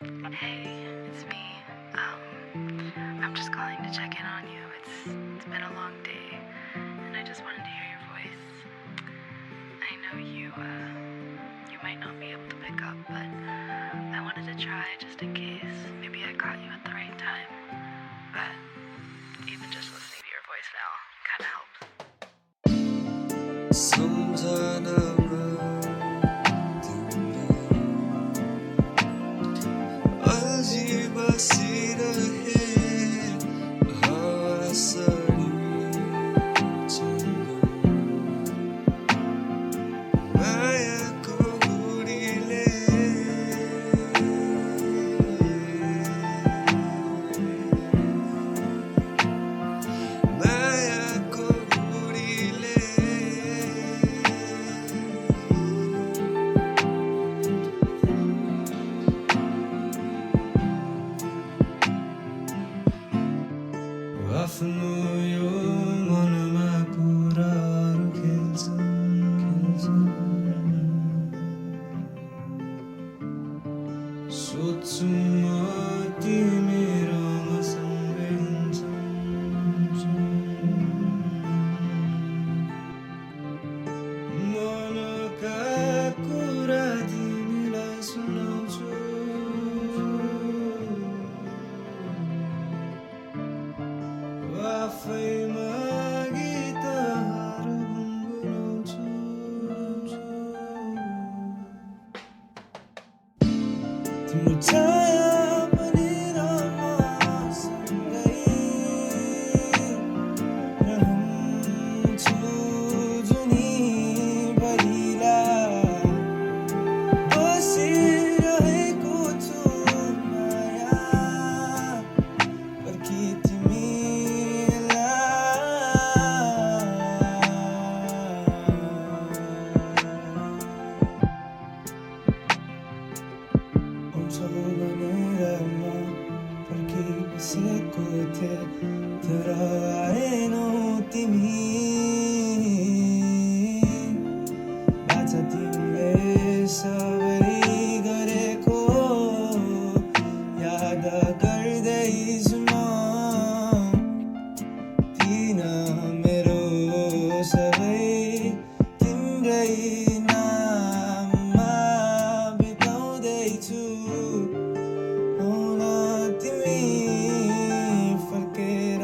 Hey, it's me. I'm just calling to check in on you. It's been a long day, and I just wanted to hear your voice. I know you might not be able to pick up, but I wanted to try just in case. Maybe I caught you at the right time. But even just listening to your voice now kind of helps. सम्झनामा तिम्रो अल्झी बसिरहे हावासरी चल्यो मायाको गुडीले मायाको गुडीले आफ्नो यो मनमा कुराहरू खेल्छन् सोध्छु म तिमी र मसँगै हुन्छन् मनका कुरा तिमीलाई सुनाउँछु आफैमा गीतहरू गुनगुनाउँछु तिम्रो छाया पनि र मसँगै रहन्छु जुनी पहिला बसिरहेको छु माया पर्खी आउँछौ भनेर म पर्खिबसेको थिएँ तर आएनौ तिमी बाचा तिमीले सबै गरेको याद गर्दैछु म किन मेरो सबै तिम्रै नाममा बिताउँदैछु आउन तिमी फर्केर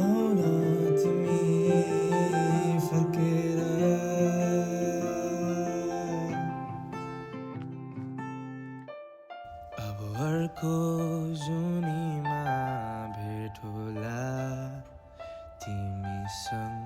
आउन तिमी फर्केर अब अर्को जुनीमा भेट होला तिमीसँगै